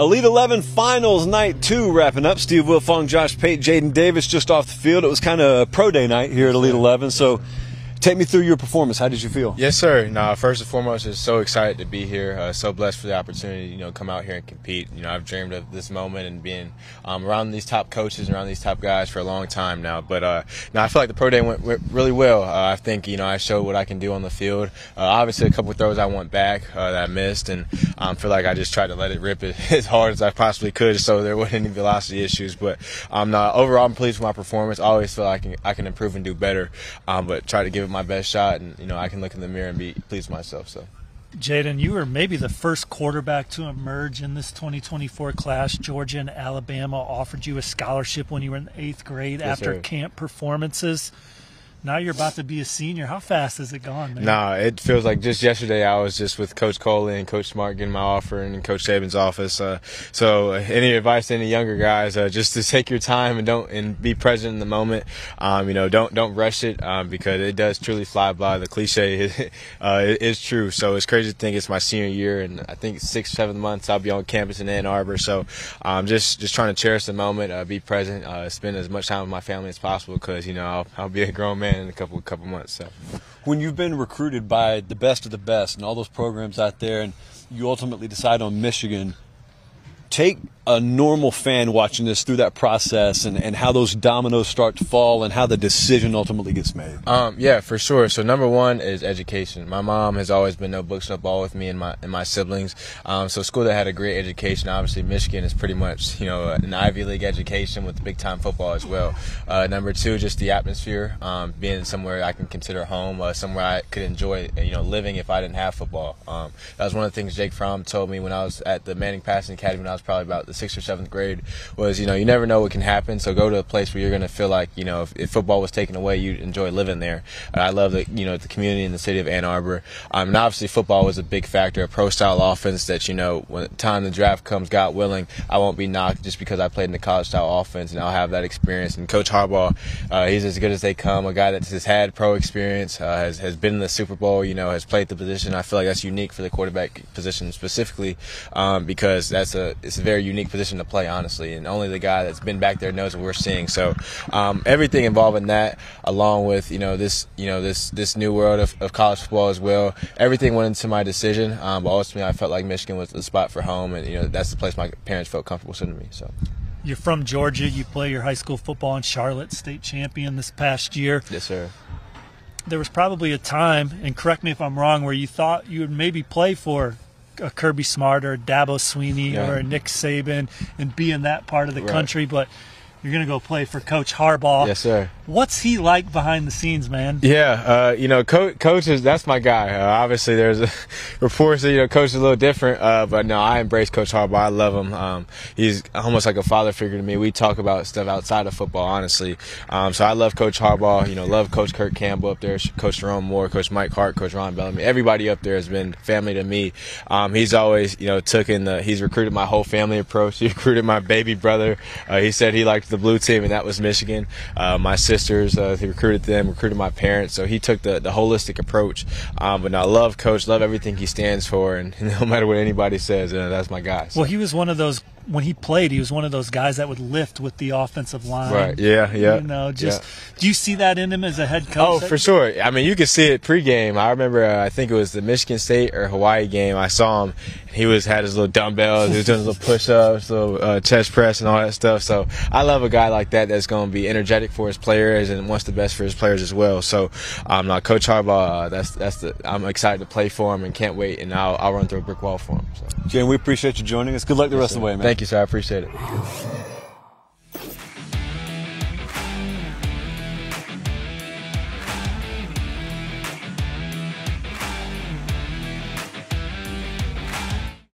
Elite 11 Finals Night 2 wrapping up. Steve Wiltfong, Josh Pate, Jadyn Davis just off the field. It was kind of pro day night here at Elite 11, so take me through your performance. How did you feel? Yes, sir. No, first and foremost, just so excited to be here. So blessed for the opportunity, come out here and compete. I've dreamed of this moment and being around these top coaches and around these top guys for a long time now. But I feel like the pro day went really well. I think, I showed what I can do on the field. Obviously, a couple of throws I want back that I missed, and I feel like I just tried to let it rip as hard as I possibly could so there wasn't any velocity issues. But overall, I'm pleased with my performance. I always feel like I can improve and do better, but try to give it my best shot, and I can look in the mirror and be pleased with myself. So, Jadyn, you were maybe the first quarterback to emerge in this 2024 class. Georgia and Alabama offered you a scholarship when you were in the 8th grade after camp performances. Now you're about to be a senior. How fast has it gone, man? Nah, it feels like just yesterday I was just with Coach Coley and Coach Smart getting my offer, and in Coach Saban's office. So any advice to any younger guys, just to take your time and be present in the moment. Don't rush it because it does truly fly by. The cliche is true. So it's crazy to think it's my senior year, and I think 6, 7 months I'll be on campus in Ann Arbor. So just trying to cherish the moment, be present, spend as much time with my family as possible because I'll be a grown man in a couple months. So, when you've been recruited by the best of the best and all those programs out there, and you ultimately decide on Michigan, take a normal fan watching this through that process and how those dominoes start to fall and how the decision ultimately gets made. Yeah, for sure. So number one is education. My mom has always been no books, no ball with me and my siblings. So school that had a great education. Obviously, Michigan is pretty much an Ivy League education with big time football as well. Number two, just the atmosphere, being somewhere I can consider home, somewhere I could enjoy living if I didn't have football. That was one of the things Jake Fromm told me when I was at the Manning Passing Academy when I was probably about the 6th or 7th grade was, you never know what can happen. So go to a place where you're going to feel like, if football was taken away, you'd enjoy living there. I love the community in the city of Ann Arbor. And obviously football was a big factor, a pro-style offense that, when the time the draft comes, God willing, I won't be knocked just because I played in the college-style offense, and I'll have that experience. And Coach Harbaugh, he's as good as they come, a guy that has had pro experience, has been in the Super Bowl, has played the position. I feel like that's unique for the quarterback position specifically because it's a very unique position to play, honestly, and only the guy that's been back there knows what we're seeing. So everything involving that, along with this new world of college football as well, everything went into my decision. But ultimately, I felt like Michigan was the spot for home, and that's the place my parents felt comfortable sending me. So. You're from Georgia. You play your high school football in Charlotte, state champion this past year. Yes, sir. There was probably a time, and correct me if I'm wrong, where you thought you would maybe play for a Kirby Smart or a Dabo Sweeney or a Nick Saban and be in that part of the country, but you're going to go play for Coach Harbaugh. Yes, sir. What's he like behind the scenes, man? Yeah, Coach is, that's my guy. Obviously, there's reports that, Coach is a little different, but no, I embrace Coach Harbaugh. I love him. He's almost like a father figure to me. We talk about stuff outside of football, honestly. So I love Coach Harbaugh, love Coach Kirk Campbell up there, Coach Jerome Moore, Coach Mike Hart, Coach Ron Bellamy. Everybody up there has been family to me. He's always, he's recruited my whole family approach. He recruited my baby brother. He said he liked the blue team, and that was Michigan. My sisters, he recruited them, recruited my parents, so he took the holistic approach. But I love Coach, love everything he stands for, and no matter what anybody says, that's my guy. So. Well, he was one of those, when he played, he was one of those guys that would lift with the offensive line. Right, yeah. Do you see that in him as a head coach? Oh, for sure. I mean, you could see it pregame. I remember, I think it was the Michigan State or Hawaii game. I saw him. He had his little dumbbells. He was doing his little push-ups, little chest press, and all that stuff. So I love a guy like that that's going to be energetic for his players and wants the best for his players as well. So, Coach Harbaugh, I'm excited to play for him and can't wait. And I'll run through a brick wall for him. So. Jadyn, we appreciate you joining us. Good luck the rest of the way, man. Thank you, sir. I appreciate it.